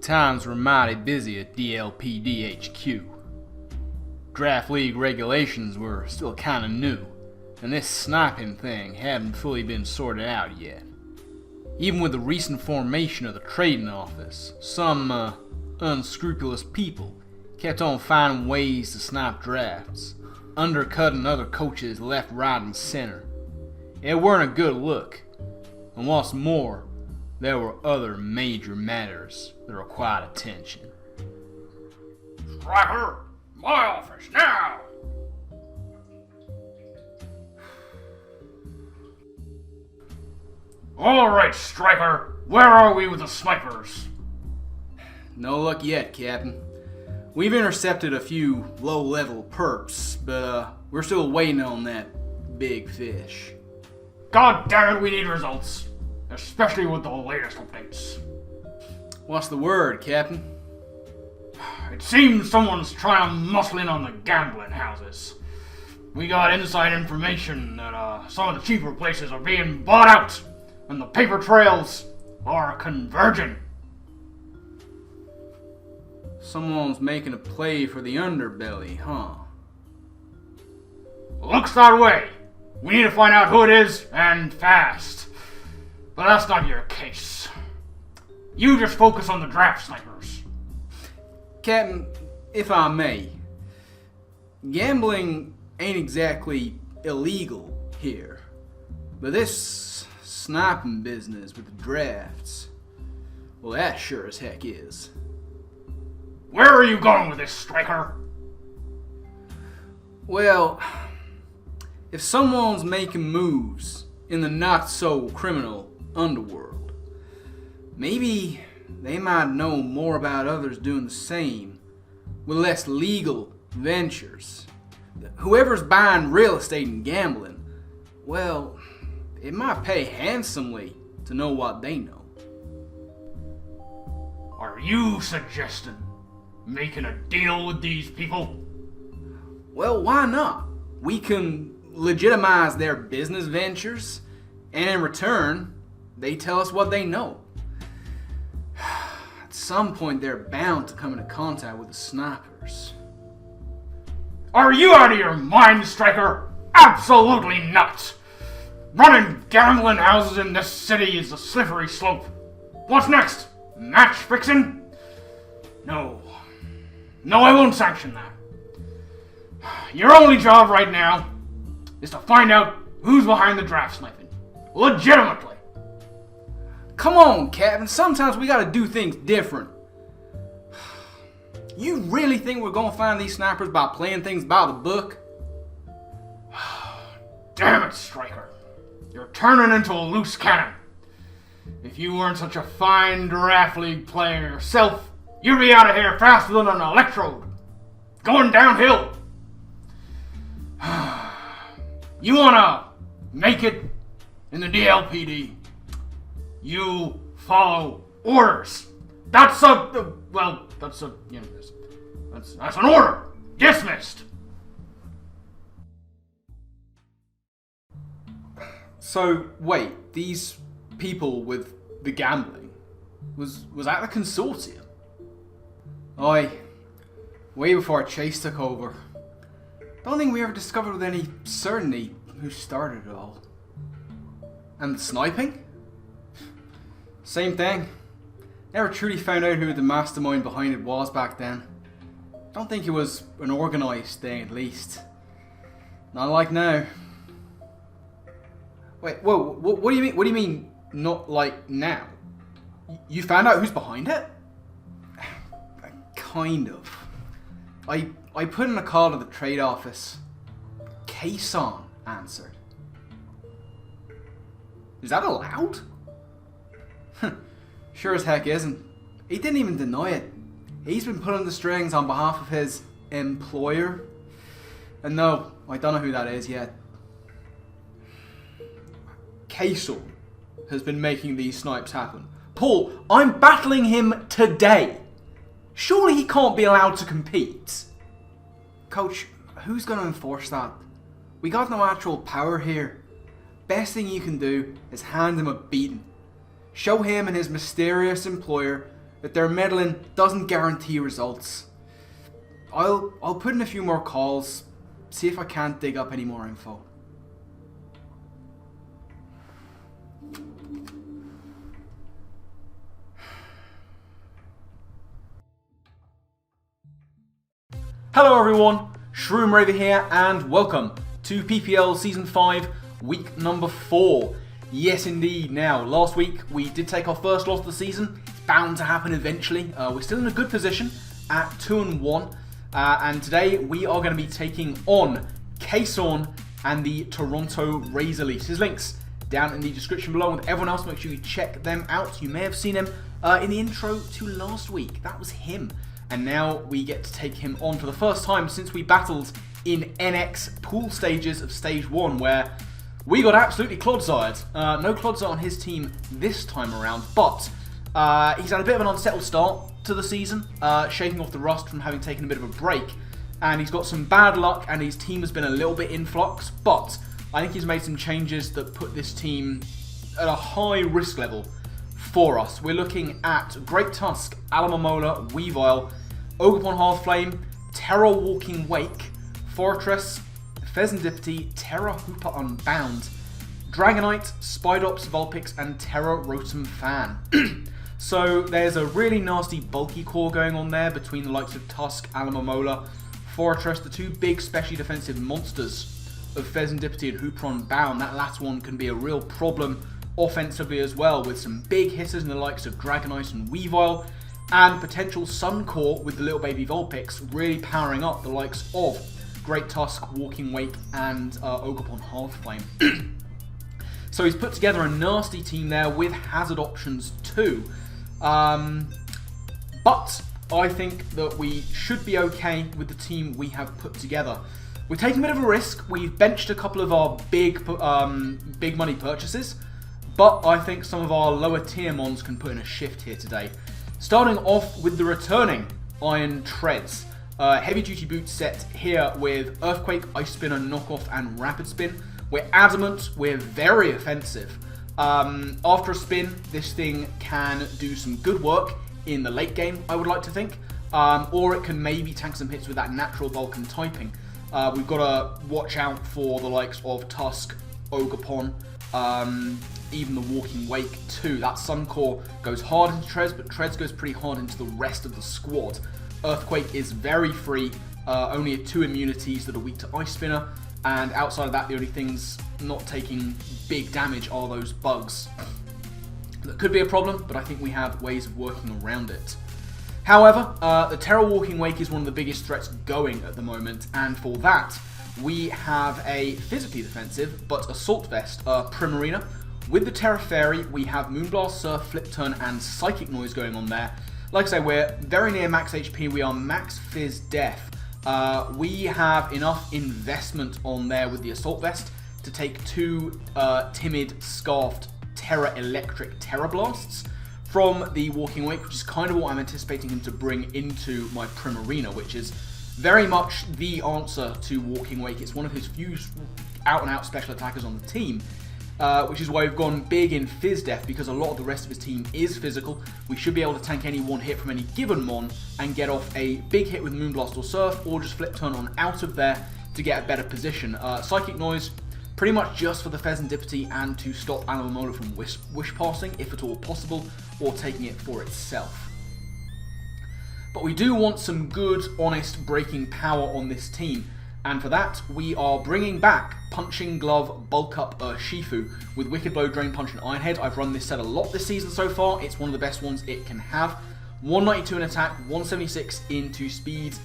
Times were mighty busy at DLPD HQ. Draft League regulations were still kinda new, and this sniping thing hadn't fully been sorted out yet. Even with the recent formation of the trading office, some unscrupulous people kept on finding ways to snipe drafts, undercutting other coaches left, right, and center. It weren't a good look, and what's more, there were other major matters that required attention. Striker, my office now! Alright, Striker, where are we with the snipers? No luck yet, Captain. We've intercepted a few low-level perps, but we're still waiting on that big fish. God damn it, we need results. Especially with the latest updates. What's the word, Captain? It seems someone's trying to muscle in on the gambling houses. We got inside information that some of the cheaper places are being bought out, and the paper trails are converging. Someone's making a play for the underbelly, huh? Looks that way. We need to find out who it is, and fast. But that's not your case. You just focus on the draft snipers. Captain, if I may, gambling ain't exactly illegal here, but this sniping business with the drafts, well, that sure as heck is. Where are you going with this, Striker? Well, if someone's making moves in the not-so-criminal underworld, maybe they might know more about others doing the same with less legal ventures. Whoever's buying real estate and gambling, well, it might pay handsomely to know what they know. Are you suggesting making a deal with these people? Well, why not? We can legitimize their business ventures, and in return, they tell us what they know. At some point, they're bound to come into contact with the snipers. Are you out of your mind, Striker? Absolutely not! Running gambling houses in this city is a slippery slope. What's next? Match fixing? No, I won't sanction that. Your only job right now is to find out who's behind the draft sniping. Legitimately. Come on, Captain. Sometimes we gotta do things different. You really think we're gonna find these snipers by playing things by the book? Damn it, Striker. You're turning into a loose cannon. If you weren't such a fine draft league player yourself, you'd be out of here faster than an electrode. Going downhill. You wanna make it in the DLPD? You follow orders. That's an order. Dismissed. So, wait, these people with the gambling, was that the consortium? Way before Chase took over. Don't think we ever discovered with any certainty who started it all. And the sniping? Same thing. Never truly found out who the mastermind behind it was back then. Don't think it was an organised thing, at least. Not like now. Wait, whoa, what do you mean? What do you mean, not like now? You found out who's behind it? Kind of. I put in a call to the trade office. KSaun answered. Is that allowed? Sure as heck isn't. He didn't even deny it. He's been pulling the strings on behalf of his employer. And no, I don't know who that is yet. KSaun has been making these snipes happen. Paul, I'm battling him today. Surely he can't be allowed to compete. Coach, who's going to enforce that? We got no actual power here. Best thing you can do is hand him a beating. Show him and his mysterious employer that their meddling doesn't guarantee results. I'll put in a few more calls, see if I can't dig up any more info. Hello everyone, Shroomraver here, and welcome to PPL Season 5, week number 4. Yes indeed. Now, last week we did take our first loss of the season. It's bound to happen eventually. We're still in a good position at 2-1, and today we are going to be taking on KSaun and the Toronto Razor Leafs. His links down in the description below. With everyone else, make sure you check them out. You may have seen him in the intro to last week. That was him. And now we get to take him on for the first time since we battled in NX pool stages of Stage 1, where we got absolutely clodsired. No clodsire on his team this time around, but he's had a bit of an unsettled start to the season, shaking off the rust from having taken a bit of a break. And he's got some bad luck, and his team has been a little bit in flux, but I think he's made some changes that put this team at a high risk level for us. We're looking at Great Tusk, Alamomola, Weavile, Ogerpon-H, Terra Walking Wake, Fortress, Pheasantipity, Terra Hooper Unbound, Dragonite, Spidops, Vulpix, and Terra Rotom Fan. So there's a really nasty bulky core going on there between the likes of Tusk, Alamomola, Fortress, the two big specially defensive monsters of Pheasantipity and Hooper Unbound. That last one can be a real problem offensively as well, with some big hitters in the likes of Dragonite and Weavile, and potential Sun Core with the little baby Vulpix really powering up the likes of Great Tusk, Walking Wake, and Ogerpon-H. So he's put together a nasty team there with hazard options too. But I think that we should be okay with the team we have put together. We're taking a bit of a risk. We've benched a couple of our big money purchases, but I think some of our lower tier mons can put in a shift here today. Starting off with the returning Iron Treads. Heavy duty boot set here with Earthquake, Ice Spinner, Knockoff, and Rapid Spin. We're adamant, we're very offensive. After a spin, this thing can do some good work in the late game, I would like to think. Or it can maybe tank some hits with that natural Vulcan typing. We've got to watch out for the likes of Tusk, Ogerpon, even the Walking Wake too. That Sun Core goes hard into Treads, but Treads goes pretty hard into the rest of the squad. Earthquake is very free, only 2 immunities that are weak to Ice Spinner, and outside of that, the only things not taking big damage are those bugs. That could be a problem, but I think we have ways of working around it. However, the Terra Walking Wake is one of the biggest threats going at the moment, and for that, we have a physically defensive, but Assault Vest, Primarina. With the Terra Fairy, we have Moonblast, Surf, Flip Turn, and Psychic Noise going on there. Like I say, we're very near max HP, we are max Fizz Def. We have enough investment on there with the Assault Vest to take 2 timid, scarfed Terra Electric Terra Blasts from the Walking Wake, which is kind of what I'm anticipating him to bring into my Primarina, which is very much the answer to Walking Wake. It's one of his few out-and-out special attackers on the team. Which is why we've gone big in Fizz Def, because a lot of the rest of his team is physical. We should be able to tank any one hit from any given mon and get off a big hit with Moonblast or Surf, or just Flip Turn on out of there to get a better position. Psychic Noise, pretty much just for the Pheasantipity and to stop Alamomola from wish passing, if at all possible, or taking it for itself. But we do want some good, honest breaking power on this team. And for that, we are bringing back Punching Glove, Bulk Up Urshifu with Wicked Blow, Drain Punch, and Iron Head. I've run this set a lot this season so far. It's one of the best ones it can have. 192 in attack, 176 into speed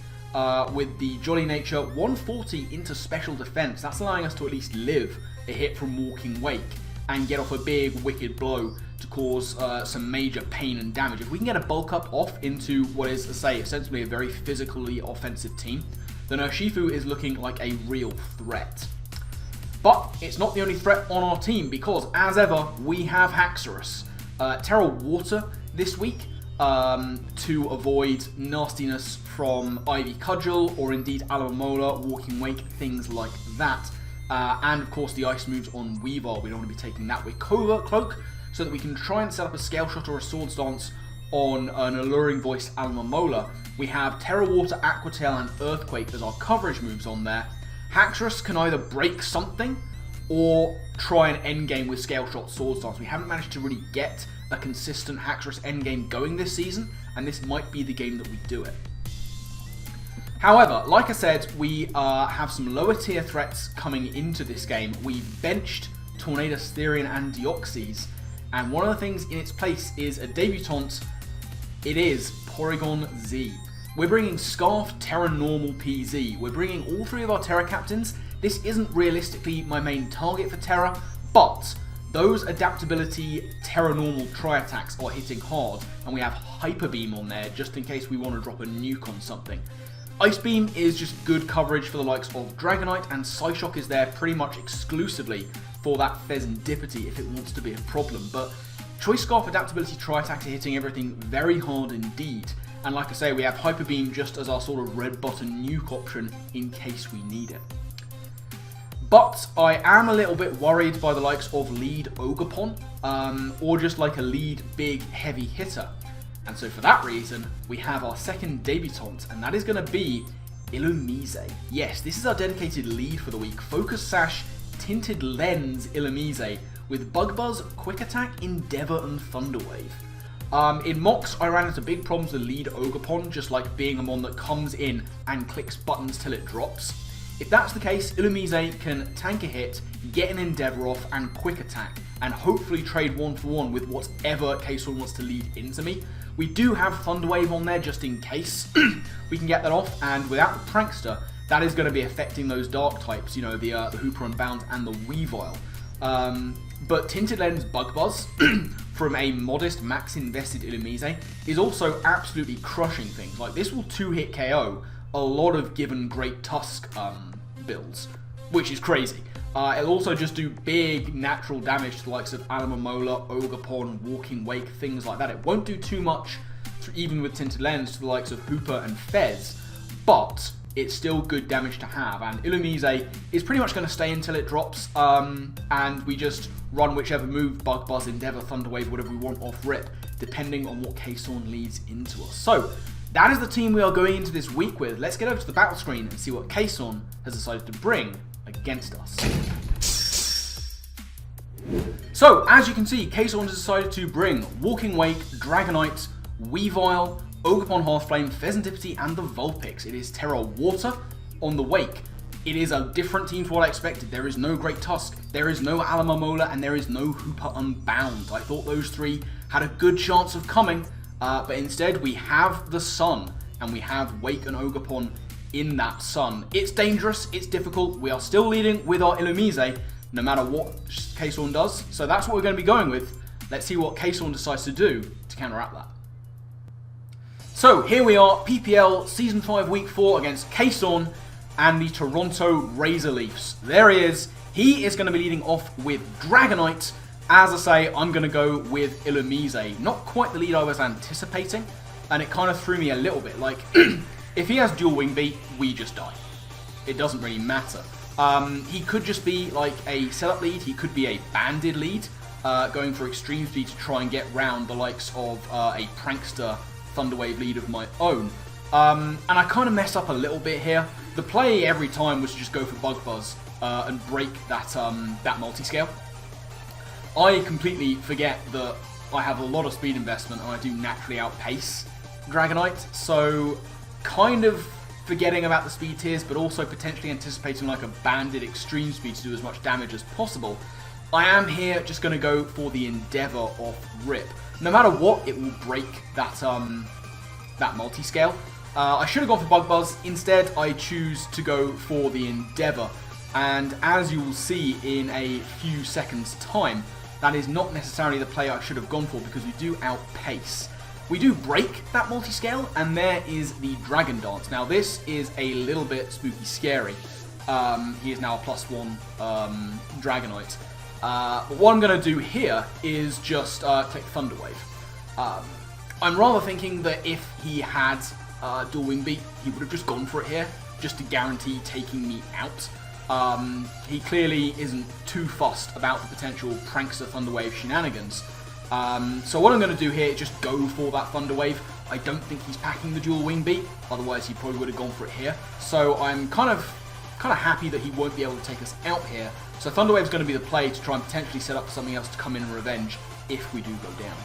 with the Jolly Nature, 140 into special defense. That's allowing us to at least live a hit from Walking Wake and get off a big Wicked Blow to cause some major pain and damage. If we can get a Bulk Up off into what is, let's say, essentially a very physically offensive team, then Urshifu is looking like a real threat. But it's not the only threat on our team, because as ever, we have Haxorus. Terra Water this week to avoid nastiness from Ivy Cudgel or indeed Alamomola, Walking Wake, things like that. And of course the ice moves on Weavile. We don't want to be taking that with Covert Cloak, so that we can try and set up a Scale Shot or a Swords Dance on an alluring voice Alomomola, we have Terra Water, Aqua Tail, and Earthquake as our coverage moves on there. Haxorus can either break something or try an endgame with Scale Shot Sword Stance. We haven't managed to really get a consistent Haxorus endgame going this season, and this might be the game that we do it. However, like I said, we have some lower tier threats coming into this game. We benched Tornadus, Therian, and Deoxys, and one of the things in its place is a debutant. It is Porygon-Z. We're bringing Scarf, Terra Normal, PZ. We're bringing all three of our Terra captains. This isn't realistically my main target for Terra, but those adaptability Terra Normal Tri-attacks are hitting hard, and we have Hyper Beam on there just in case we want to drop a nuke on something. Ice Beam is just good coverage for the likes of Dragonite, and Psyshock is there pretty much exclusively for that Pheasantipity if it wants to be a problem. But Choice Scarf adaptability Tri-attacks are hitting everything very hard indeed. And like I say, we have Hyper Beam just as our sort of red button nuke option in case we need it. But I am a little bit worried by the likes of lead Ogerpon, or just like a lead big heavy hitter. And so for that reason, we have our second debutant, and that is going to be Illumise. Yes, this is our dedicated lead for the week. Focus Sash, Tinted Lens Illumise with Bug Buzz, Quick Attack, Endeavour, and Thunder Wave. In mocks, I ran into big problems with lead Ogerpon, just like being a mon that comes in and clicks buttons till it drops. If that's the case, Illumise can tank a hit, get an Endeavour off, and Quick Attack, and hopefully trade 1-for-1 with whatever KSaun wants to lead into me. We do have Thunder Wave on there just in case we can get that off, and without the Prankster, that is going to be affecting those dark types, you know, the Hooper Unbound and the Weavile. But Tinted Lens Bug Buzz from a modest max invested Illumise is also absolutely crushing things. Like, this will 2-hit KO a lot of given Great Tusk builds, which is crazy. It'll also just do big natural damage to the likes of Alomomola, Ogerpon, Walking Wake, things like that. It won't do too much, even with Tinted Lens, to the likes of Hooper and Fez, but it's still good damage to have. And Illumise is pretty much going to stay until it drops, and we just run whichever move, Bug Buzz, Endeavour, Thunder Wave, whatever we want off rip, depending on what KSaun leads into us. So that is the team we are going into this week with. Let's get over to the battle screen and see what KSaun has decided to bring against us. So, as you can see, KSaun has decided to bring Walking Wake, Dragonite, Weavile, Ogerpon-H, Pheasantipity, and the Vulpix. It is Terra Water on the Wake. It is a different team to what I expected. There is no Great Tusk, there is no Alomomola, and there is no Hooper Unbound. I thought those three had a good chance of coming, but instead we have the Sun, and we have Wake and Ogerpon in that Sun. It's dangerous, it's difficult. We are still leading with our Illumise, no matter what KSaun does. So that's what we're going to be going with. Let's see what KSaun decides to do to counteract that. So here we are, PPL Season 5 Week 4 against KSaun and the Toronto Razor Leafs. There he is. He is going to be leading off with Dragonite. As I say, I'm going to go with Illumise. Not quite the lead I was anticipating, and it kind of threw me a little bit. Like, if he has dual wing beat, we just die. It doesn't really matter. He could just be like a setup lead. He could be a banded lead, going for extreme speed to try and get round the likes of a Prankster Thunderwave lead of my own. And I kind of messed up a little bit here. The play every time was to just go for Bug Buzz and break that multi-scale. I completely forget that I have a lot of speed investment and I do naturally outpace Dragonite, so kind of forgetting about the speed tiers, but also potentially anticipating like a banded extreme speed to do as much damage as possible. I am here just going to go for the Endeavour off rip. No matter what, it will break that multi-scale. I should have gone for Bug Buzz. Instead, I choose to go for the Endeavour. And as you will see in a few seconds' time, that is not necessarily the play I should have gone for because we do outpace. We do break that multi-scale, and there is the Dragon Dance. Now, this is a little bit spooky scary. He is now a +1 Dragonite. But what I'm going to do here is just click Thunder Wave. I'm rather thinking that if he had dual wing beat, he would have just gone for it here, just to guarantee taking me out. He clearly isn't too fussed about the potential Prankster Thunderwave shenanigans. So what I'm going to do here is just go for that Thunder Wave. I don't think he's packing the dual Wing Beat, otherwise he probably would have gone for it here. So I'm kind of happy that he won't be able to take us out here. So Thunder Wave is going to be the play to try and potentially set up something else to come in and revenge if we do go down.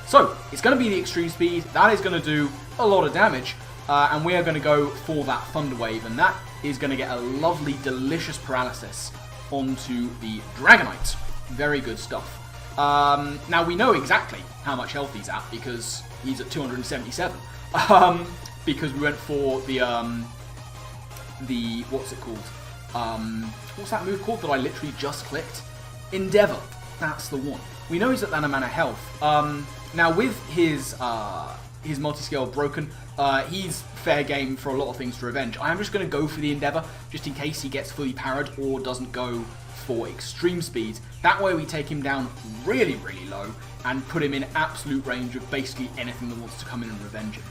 So it's going to be the Extreme Speed. That is going to do a lot of damage. And we are going to go for that Thunder Wave. And that is going to get a lovely, delicious paralysis onto the Dragonite. Very good stuff. Now we know exactly how much health he's at because he's at 277. Because we went for the what's it called? What's that move called that I literally just clicked? Endeavor. That's the one. We know he's at that amount of health. Now with his multi-scale broken, he's fair game for a lot of things to revenge. I am just going to go for the Endeavor just in case he gets fully parried or doesn't go for extreme speed. That way we take him down really, really low and put him in absolute range of basically anything that wants to come in and revenge him.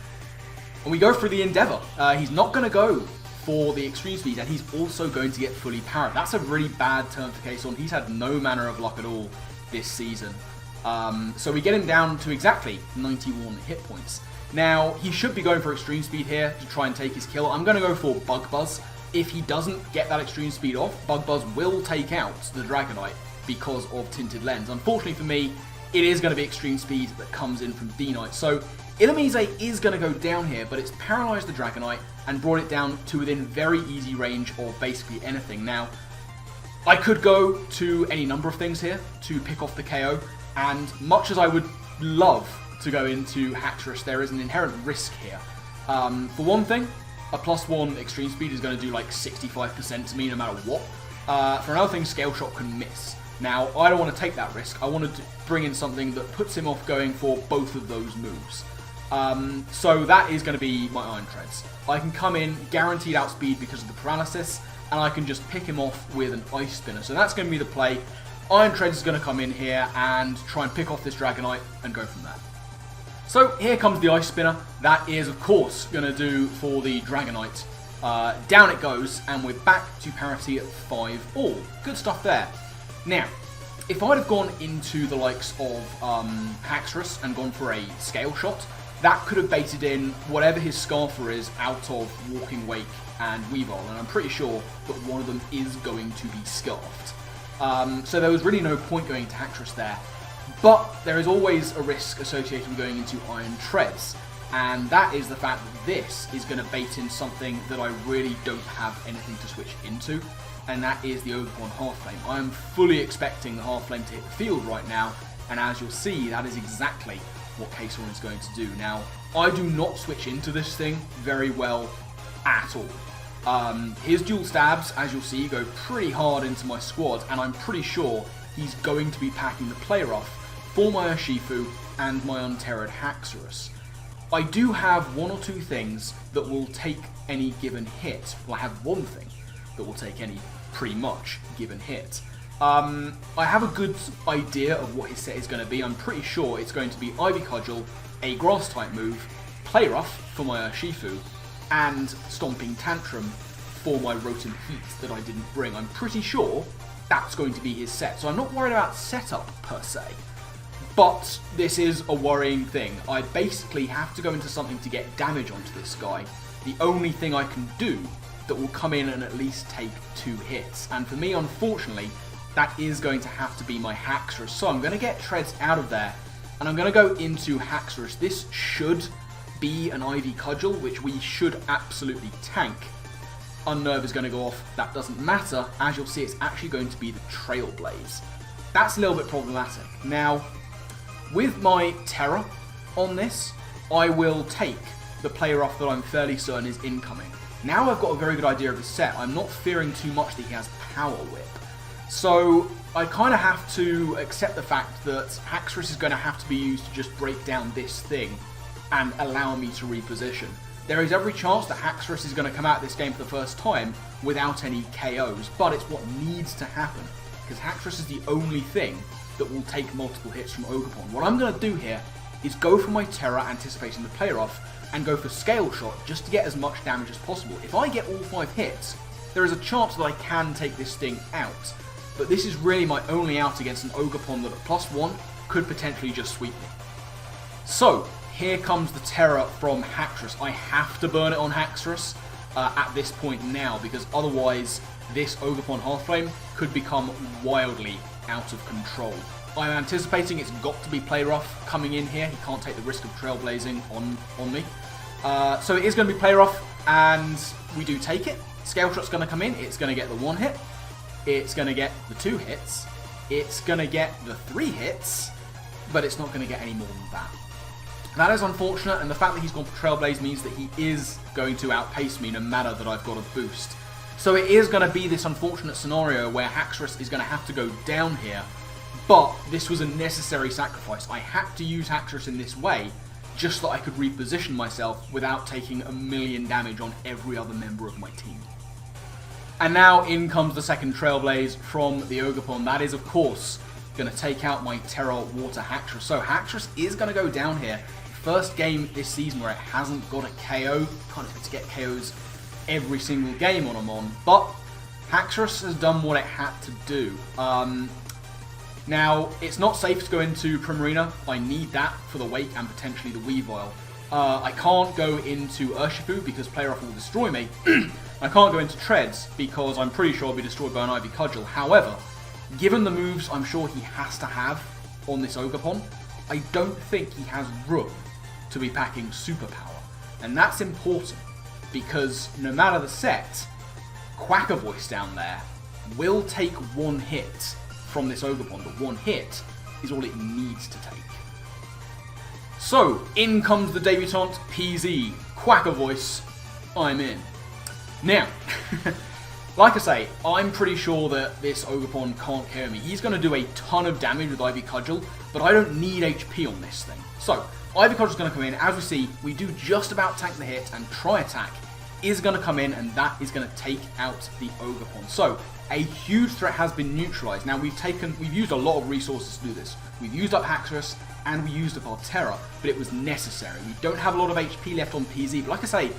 And we go for the Endeavor. He's not going to go for the extreme speed, and he's also going to get fully parried. That's a really bad turn for KSaun. He's had no manner of luck at all this season. So we get him down to exactly 91 hit points. Now, he should be going for extreme speed here to try and take his kill. I'm going to go for Bug Buzz. If he doesn't get that extreme speed off, Bug Buzz will take out the Dragonite because of Tinted Lens. Unfortunately for me, it is going to be extreme speed that comes in from D-Knight. So Illumise is going to go down here, but it's paralyzed the Dragonite and brought it down to within very easy range of basically anything. Now, I could go to any number of things here to pick off the KO, and much as I would love to go into Haxorus, there is an inherent risk here. For one thing, a +1 extreme speed is going to do like 65% to me no matter what. For another thing, Scale Shot can miss. Now, I don't want to take that risk. I want to bring in something that puts him off going for both of those moves. So that is going to be my Iron Treads. I can come in, guaranteed outspeed because of the paralysis, and I can just pick him off with an Ice Spinner. So that's going to be the play. Iron Treads is going to come in here and try and pick off this Dragonite and go from there. So here comes the Ice Spinner. That is, of course, going to do for the Dragonite. Down it goes, and we're back to parity at 5 all. Good stuff there. Now, if I'd have gone into the likes of Haxorus and gone for a Scale Shot, that could have baited in whatever his Scarfer is out of Walking Wake and Weavile, and I'm pretty sure that one of them is going to be Scarfed. So there was really no point going into Haxorus there. But there is always a risk associated with going into Iron Treads, and that is the fact that this is going to bait in something that I really don't have anything to switch into, and that is the Ogerpon Half Flame. I am fully expecting the Half Flame to hit the field right now, and as you'll see, that is exactly what KSaun is going to do. Now, I do not switch into this thing very well at all. His dual stabs, as you'll see, go pretty hard into my squad, and I'm pretty sure he's going to be packing the play rough for my Urshifu and my Unterrad Haxorus. I do have one or two things that will take any given hit. Well, I have one thing that will take any pretty much given hit. I have a good idea of what his set is going to be. I'm pretty sure it's going to be Ivy Cudgel, a Grass type move, Play Rough for my Urshifu, and Stomping Tantrum for my Rotom Heat that I didn't bring. I'm pretty sure that's going to be his set, so I'm not worried about setup per se. But this is a worrying thing. I basically have to go into something to get damage onto this guy. The only thing I can do that will come in and at least take 2 hits. And for me, unfortunately, that is going to have to be my Haxorus. So I'm going to get Treads out of there, and I'm going to go into Haxorus. This should be an Ivy Cudgel, which we should absolutely tank. Unnerve is going to go off. That doesn't matter. As you'll see, it's actually going to be the Trailblaze. That's a little bit problematic. Now, with my Terror on this, I will take the player off that I'm fairly certain is incoming. Now I've got a very good idea of his set. I'm not fearing too much that he has Power Whip. So I kind of have to accept the fact that Haxorus is going to have to be used to just break down this thing and allow me to reposition. There is every chance that Haxorus is going to come out of this game for the first time without any KOs, but it's what needs to happen, because Haxorus is the only thing that will take multiple hits from Ogerpon. What I'm going to do here is go for my Terror, anticipating the player off, and go for Scale Shot just to get as much damage as possible. If I get all 5 hits, there is a chance that I can take this thing out, but this is really my only out against an Ogerpon that at +1 could potentially just sweep me. So, here comes the terror from Haxorus. I have to burn it on Haxorus at this point now, because otherwise this Ogerpon Halflame could become wildly out of control. I'm anticipating it's got to be Play Rough coming in here. He can't take the risk of Trailblazing on me. So it is going to be Play Rough, and we do take it. Scale Shot's going to come in. It's going to get the 1 hit. It's going to get the 2 hits. It's going to get the 3 hits, but it's not going to get any more than that. That is unfortunate, and the fact that he's gone for Trailblaze means that he is going to outpace me no matter that I've got a boost. So it is going to be this unfortunate scenario where Haxorus is going to have to go down here, but this was a necessary sacrifice. I had to use Haxorus in this way just so that I could reposition myself without taking a million damage on every other member of my team. And now in comes the second Trailblaze from the Ogerpon. That is, of course, going to take out my Terra Water Haxorus. So Haxorus is going to go down here. First game this season where it hasn't got a KO. Can't expect to get KOs every single game on Amon, but Haxorus has done what it had to do. Now, it's not safe to go into Primarina. I need that for the Wake and potentially the Weavile. I can't go into Urshifu because Play Rough will destroy me. I can't go into Treads because I'm pretty sure I'll be destroyed by an Ivy Cudgel. However, given the moves I'm sure he has to have on this Ogerpon, I don't think he has room to be packing Superpower. And that's important because no matter the set, Quacker Voice down there will take 1 hit from this Ogerpon, but 1 hit is all it needs to take. So, in comes the debutant, PZ, Quacker Voice, I'm in. Now, like I say, I'm pretty sure that this Ogerpon can't KO me. He's going to do a ton of damage with Ivy Cudgel, but I don't need HP on this thing. So, Ivy Cudgel's going to come in. As we see, we do just about tank the hit, and Tri-Attack is going to come in, and that is going to take out the Ogerpon. So, a huge threat has been neutralized. Now, we've used a lot of resources to do this. We've used up Haxorus, and we used up our Terra, but it was necessary. We don't have a lot of HP left on PZ, but like I say,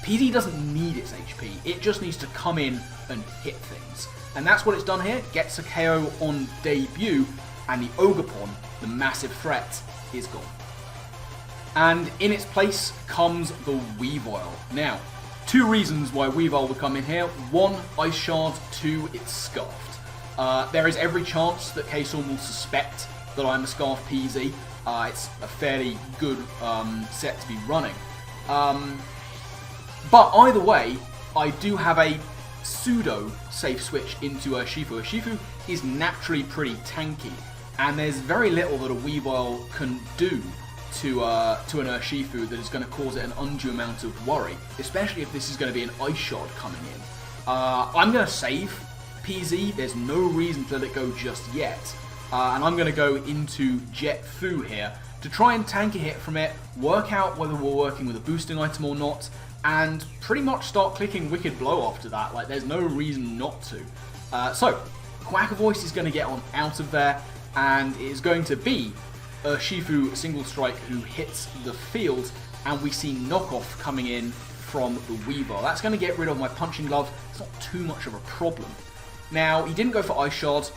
PZ doesn't need its HP. It just needs to come in and hit things. And that's what it's done here. Gets a KO on debut, and the Ogerpon, the massive threat, is gone. And in its place comes the Weavile. Now, 2 reasons why Weavile would come in here. 1, Ice Shard. 2, it's Scarfed. There is every chance that KSaun will suspect that I'm a Scarf PZ. It's a fairly good set to be running. But either way, I do have a pseudo safe switch into Urshifu. Urshifu is naturally pretty tanky, and there's very little that a Weavile can do to an Urshifu that is going to cause it an undue amount of worry, especially if this is going to be an Ice Shard coming in. I'm going to save PZ, there's no reason to let it go just yet, and I'm going to go into Jet Fu here to try and tank a hit from it, work out whether we're working with a boosting item or not, and pretty much start clicking Wicked Blow after that. Like, there's no reason not to. So, Quacker Voice is going to get on out of there, and it is going to be Urshifu Single Strike who hits the field, and we see Knockoff coming in from the Weavile. That's going to get rid of my Punching Glove. It's not too much of a problem. Now, he didn't go for Ice Shard,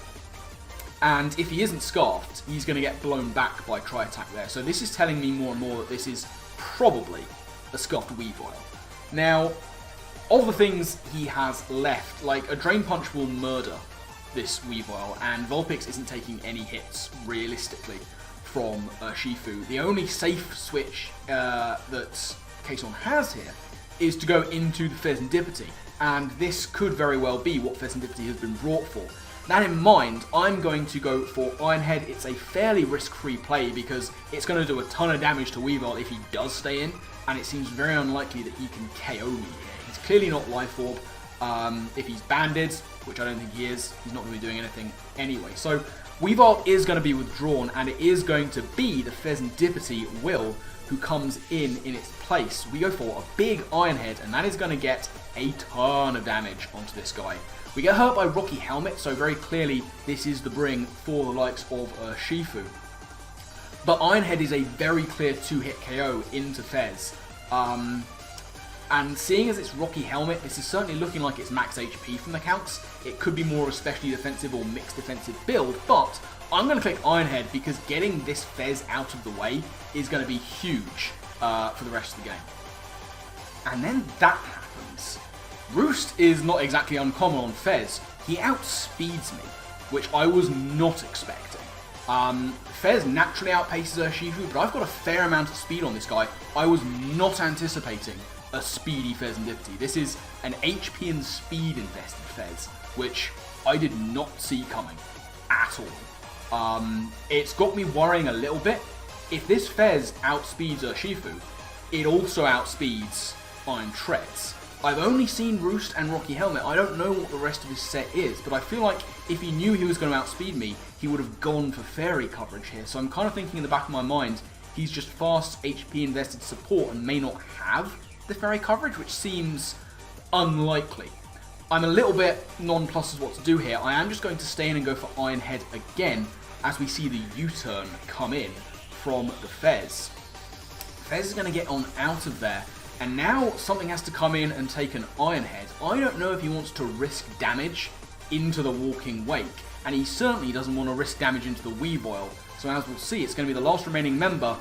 and if he isn't Scarfed, he's going to get blown back by Tri-Attack there. So this is telling me more and more that this is probably a Scarfed Weavile. Now, of the things he has left, like a Drain Punch will murder this Weavile, and Vulpix isn't taking any hits, realistically, from Urshifu. The only safe switch that KSaun has here is to go into the Pheasantipity, and this could very well be what Pheasantipity has been brought for. That in mind, I'm going to go for Ironhead. It's a fairly risk-free play because it's going to do a ton of damage to Weavile if he does stay in, and it seems very unlikely that he can KO me here. He's clearly not Life Orb. If he's Banded, which I don't think he is, he's not going to be doing anything anyway. So Weavile is going to be withdrawn, and it is going to be the Pheasantipity Will who comes in its place. We go for a big Ironhead, and that is going to get a ton of damage onto this guy. We get hurt by Rocky Helmet, so very clearly this is the bring for the likes of Urshifu. But Ironhead is a very clear 2-hit KO into Fez. And seeing as it's Rocky Helmet, this is certainly looking like it's max HP from the counts. It could be more especially defensive or mixed defensive build, but I'm going to click Iron Head because getting this Fez out of the way is going to be huge for the rest of the game. And then that happens. Roost is not exactly uncommon on Fez. He outspeeds me, which I was not expecting. Fez naturally outpaces Urshifu, but I've got a fair amount of speed on this guy. I was not anticipating a speedy Fez and Diffity. This is an HP and speed invested Fez, which I did not see coming at all. It's got me worrying a little bit. If this Fez outspeeds Urshifu, it also outspeeds Iron Treads. I've only seen Roost and Rocky Helmet. I don't know what the rest of his set is, but I feel like if he knew he was going to outspeed me, he would have gone for Fairy coverage here. So I'm kind of thinking in the back of my mind, he's just fast HP invested support and may not have the Fairy coverage, which seems unlikely. I'm a little bit nonplussed as what to do here. I am just going to stay in and go for Iron Head again as we see the U-turn come in from the Fez. Fez is going to get on out of there. And now something has to come in and take an Iron Head. I don't know if he wants to risk damage into the Walking Wake. And he certainly doesn't want to risk damage into the Weavile. So as we'll see, it's going to be the last remaining member,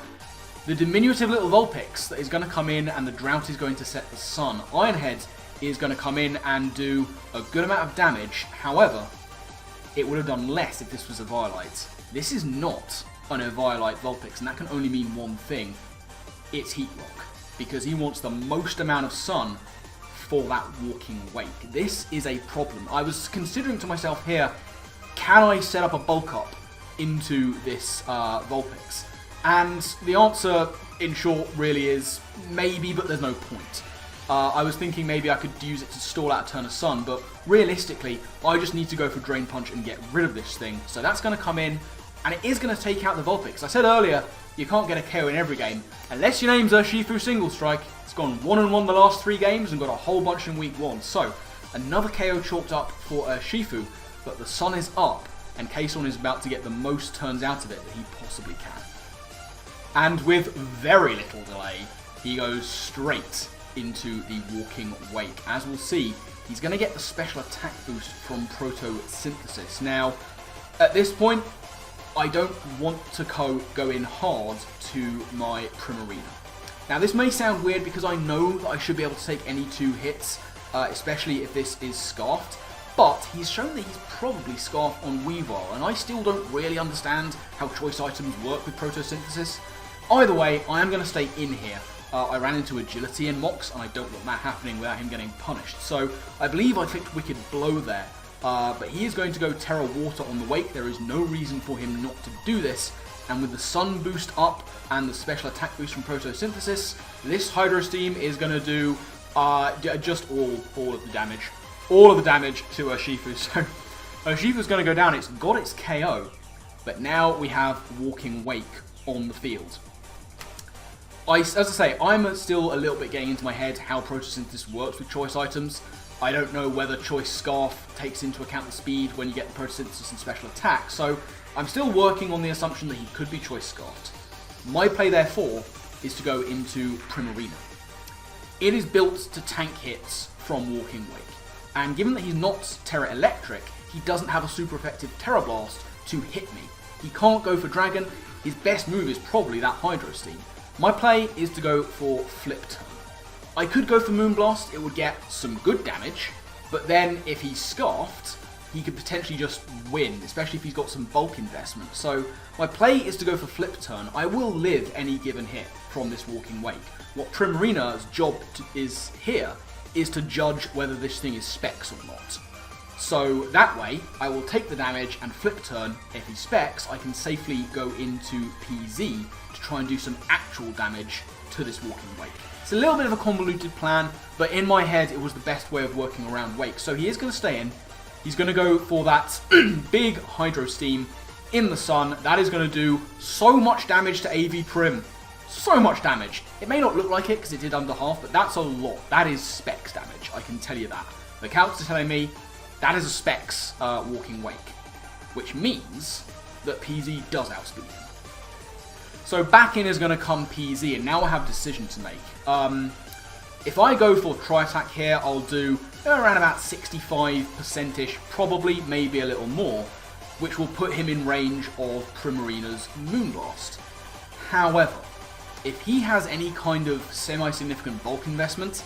the diminutive little Vulpix, that is going to come in and the Drought is going to set the sun. Iron Head is going to come in and do a good amount of damage. However, it would have done less if this was a Violite. This is not an Eviolite Vulpix, and that can only mean one thing. It's Heat Rock. Because he wants the most amount of sun for that Walking Wake. This is a problem. I was considering to myself here, can I set up a bulk up into this Vulpix? And the answer, in short, really is maybe, but there's no point. I was thinking maybe I could use it to stall out a turn of sun, but realistically, I just need to go for Drain Punch and get rid of this thing. So that's going to come in, and it is going to take out the Vulpix. I said earlier, you can't get a KO in every game, unless your name's Urshifu Single Strike. It's gone 1-1 the last 3 games and got a whole bunch in week 1. So, another KO chalked up for Urshifu, but the sun is up, and KSaun is about to get the most turns out of it that he possibly can. And with very little delay, he goes straight into the Walking Wake. As we'll see, he's going to get the special attack boost from Photosynthesis. Now, at this point, I don't want to go in hard to my Primarina. Now this may sound weird because I know that I should be able to take any 2 hits, especially if this is Scarfed, but he's shown that he's probably Scarfed on Weavile, and I still don't really understand how choice items work with Photosynthesis. Either way, I am going to stay in here. I ran into Agility in Mox, and I don't want that happening without him getting punished, so I believe I clicked Wicked Blow there. But he is going to go Terra Water on the Wake. There is no reason for him not to do this. And with the Sun boost up and the special attack boost from Photosynthesis, this Hydro Steam is going to do just all of the damage. All of the damage to Urshifu. So Urshifu's going to go down. It's got its KO. But now we have Walking Wake on the field. As I say, I'm still a little bit getting into my head how Photosynthesis works with choice items. I don't know whether Choice Scarf takes into account the speed when you get the Photosynthesis and special attack, so I'm still working on the assumption that he could be Choice Scarfed. My play, therefore, is to go into Primarina. It is built to tank hits from Walking Wake, and given that he's not Terra Electric, he doesn't have a super effective Terra Blast to hit me. He can't go for Dragon. His best move is probably that Hydro Steam. My play is to go for Flip Turn. I could go for Moonblast, it would get some good damage, but then if he's Scarfed, he could potentially just win, especially if he's got some bulk investment. So my play is to go for Flip Turn. I will live any given hit from this Walking Wake. What Primarina's job is here is to judge whether this thing is Specs or not. So that way, I will take the damage and Flip Turn. If he Specs, I can safely go into PZ to try and do some actual damage to this Walking Wake. It's a little bit of a convoluted plan, but in my head it was the best way of working around Wake. So he is going to stay in. He's going to go for that big Hydro Steam in the sun. That is going to do so much damage to AV Prim. So much damage. It may not look like it because it did under half, but that's a lot. That is Specs damage, I can tell you that. The calcs are telling me that is a Specs Walking Wake, which means that PZ does outspeed him. So back in is going to come PZ, and now I have a decision to make. If I go for Tri-Attack here, I'll do around about 65%-ish, probably, maybe a little more. which will put him in range of Primarina's Moonblast. However, if he has any kind of semi-significant bulk investment,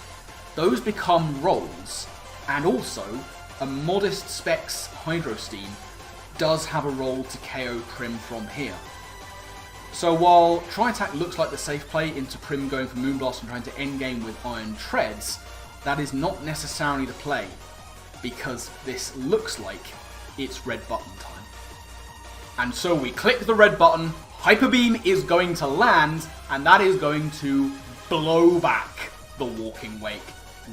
those become rolls, and also a modest specs Hydro Steam does have a roll to KO Prim from here. So while Tri-Attack looks like the safe play into Prim going for Moonblast and trying to endgame with Iron Treads, that is not necessarily the play, because this looks like it's red button time. And so we click the red button, Hyper Beam is going to land, and that is going to blow back the Walking Wake.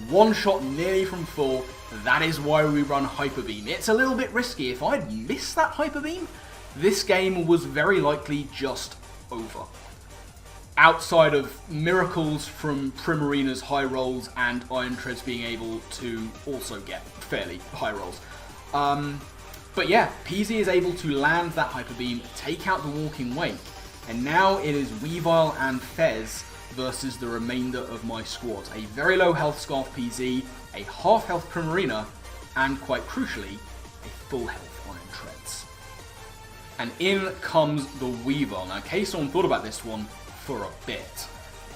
One shot nearly from full, that is why we run Hyper Beam. It's a little bit risky. If I'd missed that Hyper Beam, this game was very likely just over. Outside of miracles from Primarina's high rolls and Iron Treads being able to also get fairly high rolls. But yeah, PZ is able to land that Hyper Beam, take out the Walking Wake, and now it is Weavile and Fez versus the remainder of my squad. A very low health Scarf PZ, a half health Primarina, and quite crucially, a full health Iron Treads. And in comes the Weavile. Now KSaun thought about this one for a bit.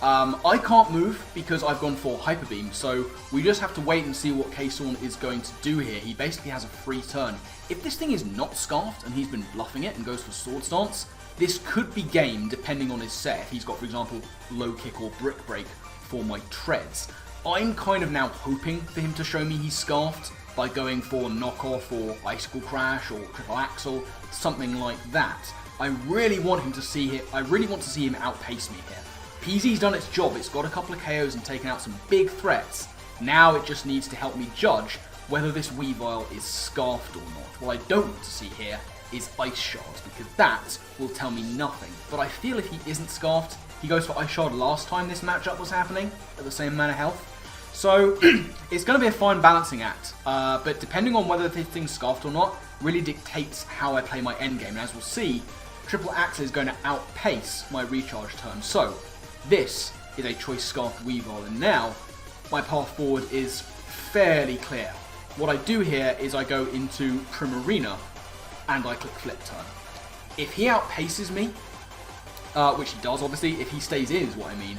I can't move because I've gone for Hyper Beam, so we just have to wait and see what KSaun is going to do here. He basically has a free turn. If this thing is not Scarfed and he's been bluffing it and goes for Sword Stance, this could be game depending on his set. If he's got, for example, Low Kick or Brick Break for my Treads. I'm kind of now hoping for him to show me he's Scarfed by going for Knockoff or Icicle Crash or Triple Axle, something like that. I really want him to see it. I really want to see him outpace me here. PZ's done its job. It's got a couple of KOs and taken out some big threats. Now it just needs to help me judge whether this Weavile is Scarfed or not. What I don't want to see here is Ice Shards, because that will tell me nothing. But I feel if he isn't Scarfed, he goes for Ice Shard last time this matchup was happening, at the same amount of health. So it's going to be a fine balancing act, but depending on whether this thing's Scarfed or not, really dictates how I play my endgame. And as we'll see, Triple Axe is going to outpace my recharge turn. So this is a choice Scarfed Weavile, and now my path forward is fairly clear. What I do here is I go into Primarina and I click Flip Turn. If he outpaces me, which he does obviously, if he stays in is what I mean,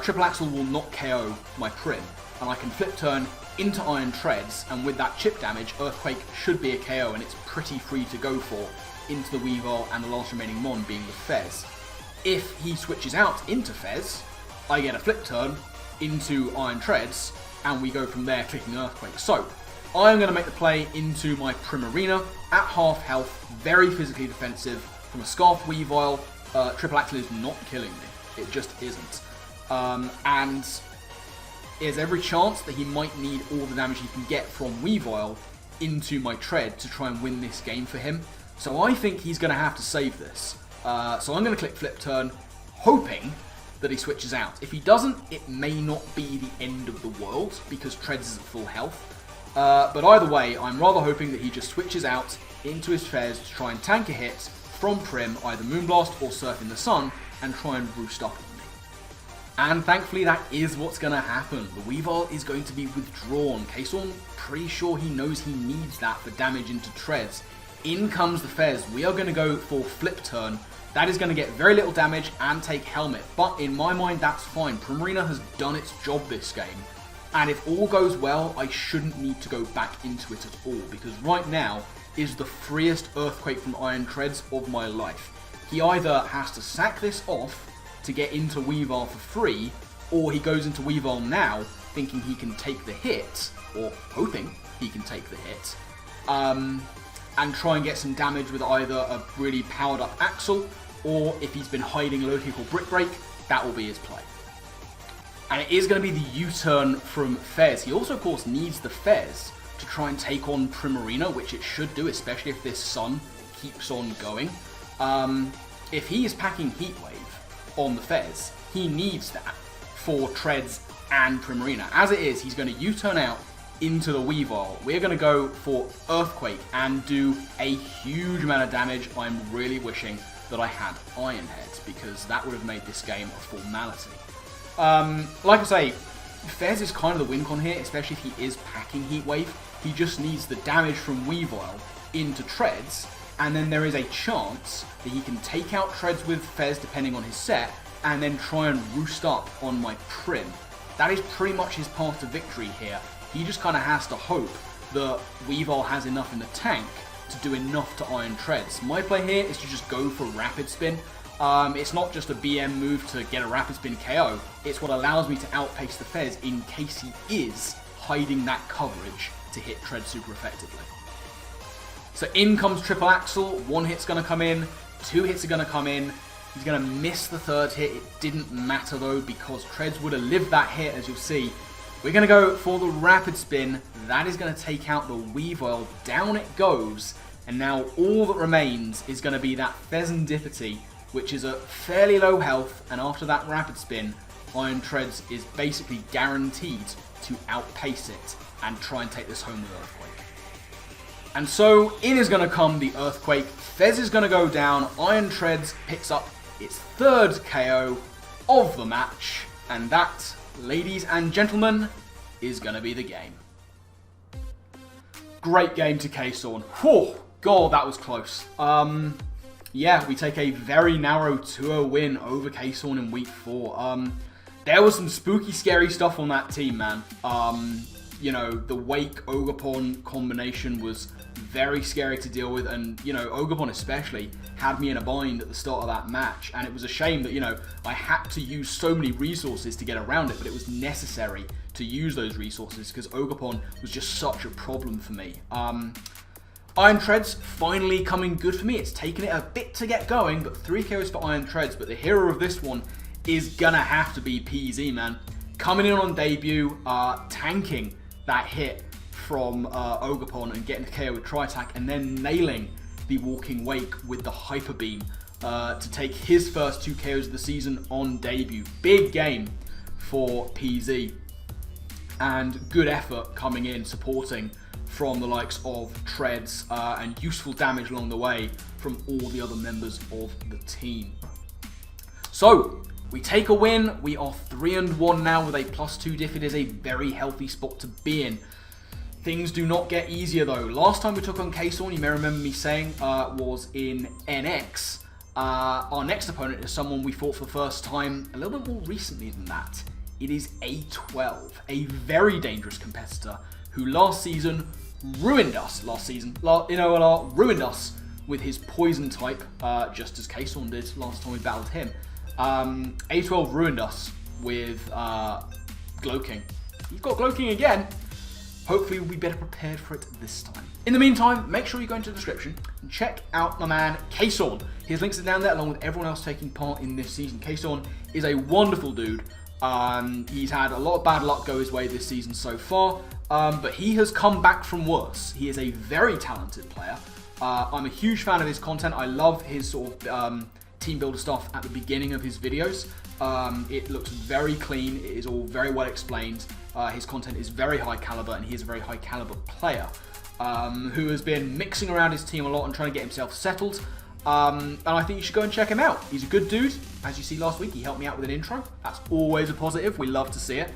Triple Axle will not KO my Prim, and I can Flip Turn into Iron Treads, and with that chip damage, Earthquake should be a KO, and it's pretty free to go for into the Weavile and the last remaining Mon being the Fez. If he switches out into Fez, I get a Flip Turn into Iron Treads, and we go from there clicking Earthquake. So, I'm going to make the play into my Primarina at half health, very physically defensive. From a Scarf Weavile, Triple Axle is not killing me. It just isn't. And there's every chance that he might need all the damage he can get from Weavile into my Tread to try and win this game for him. So I think he's going to have to save this. So I'm going to click Flip Turn, hoping that he switches out. If he doesn't, it may not be the end of the world, because Treads is at full health. But either way, I'm rather hoping that he just switches out into his Fez to try and tank a hit from Prim, either Moonblast or Surf in the Sun, and try and roost up on me. And thankfully that is what's going to happen. The Weavile is going to be withdrawn. KSaun, pretty sure he knows he needs that for damage into Treads. In comes the Fez. We are going to go for Flip Turn. That is going to get very little damage and take Helmet, but in my mind that's fine. Primarina has done its job this game, and if all goes well, I shouldn't need to go back into it at all, because right now is the freest Earthquake from Iron Treads of my life. He either has to sack this off to get into Weavile for free, or he goes into Weavile now thinking he can take the hit, or hoping he can take the hit, and try and get some damage with either a really powered up Axle, or if he's been hiding Low Kick or Brick Break, that will be his play. And it is going to be the U-turn from Fez. He also, of course, needs the Fez to try and take on Primarina, which it should do, especially if this Sun keeps on going. If he is packing Heat Wave on the Fez, he needs that for Treads and Primarina. As it is, he's going to U-turn out into the Weavile. We're going to go for Earthquake and do a huge amount of damage. I'm really wishing that I had Iron Head, because that would have made this game a formality. Like I say, Fez is kind of the win con here, especially if he is packing Heat Wave. He just needs the damage from Weavile into Treads, and then there is a chance that he can take out Treads with Fez depending on his set, and then try and roost up on my Prim. That is pretty much his path to victory here. He just kind of has to hope that Weavile has enough in the tank to do enough to Iron Treads. My play here is to just go for Rapid Spin. It's not just a BM move to get a Rapid Spin KO, it's what allows me to outpace the Fez in case he is hiding that coverage to hit Tread super effectively. So in comes Triple Axel, 1 hit's going to come in, 2 hits are going to come in, he's going to miss the 3rd hit. It didn't matter though because Treads would have lived that hit, as you'll see. We're going to go for the Rapid Spin, that is going to take out the Weavile, down it goes, and now all that remains is going to be that Pheasantipity, which is at fairly low health, and after that Rapid Spin, Iron Treads is basically guaranteed to outpace it and try and take this home with Earthquake. And so in is going to come the Earthquake, Fez is going to go down, Iron Treads picks up its 3rd KO of the match, and that, ladies and gentlemen, is going to be the game. Great game to KSaun. Whew, God, that was close. Yeah, we take a very narrow 2-0 win over KSaun in week 4. There was some spooky, scary stuff on that team, man. You know, the Wake Ogerpon combination was very scary to deal with, and, you know, Ogerpon especially had me in a bind at the start of that match, and it was a shame that, you know, I had to use so many resources to get around it, but it was necessary to use those resources because Ogerpon was just such a problem for me. Iron Treads finally coming good for me. It's taken it a bit to get going, but 3 KOs for Iron Treads, but the hero of this one is gonna have to be PZ, man. Coming in on debut, tanking that hit from Ogerpon and getting the KO with Tri-Attack, and then nailing the Walking Wake with the Hyper Beam to take his first 2 KOs of the season on debut. Big game for PZ, and good effort coming in, supporting from the likes of Treads, and useful damage along the way from all the other members of the team. So, we take a win. We are 3-1 now with a +2 diff. It is a very healthy spot to be in. Things do not get easier though. Last time we took on KSaun, you may remember me saying, was in NX. Our next opponent is someone we fought for the first time a little bit more recently than that. It is A12, a very dangerous competitor who last season ruined us. Ruined us with his poison type, just as KSaun did last time we battled him. A12 ruined us with Gloking. He's got Gloking again. Hopefully we'll be better prepared for it this time. In the meantime, make sure you go into the description and check out my man KSaun. His links are down there along with everyone else taking part in this season. KSaun is a wonderful dude. He's had a lot of bad luck go his way this season so far, but he has come back from worse. He is a very talented player. I'm a huge fan of his content. I love his sort of team builder stuff at the beginning of his videos. It looks very clean. It is all very well explained. His content is very high caliber, and he is a very high caliber player who has been mixing around his team a lot and trying to get himself settled. And I think you should go and check him out. He's a good dude. As you see last week, he helped me out with an intro. That's always a positive. We love to see it.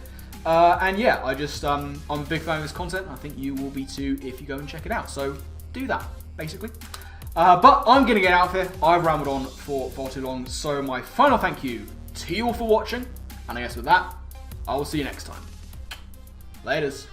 And yeah, I'm a big fan of his content. I think you will be too if you go and check it out. So do that, basically. But I'm going to get out of here. I've rambled on for far too long. So my final thank you to you all for watching. And I guess with that, I will see you next time. Laters.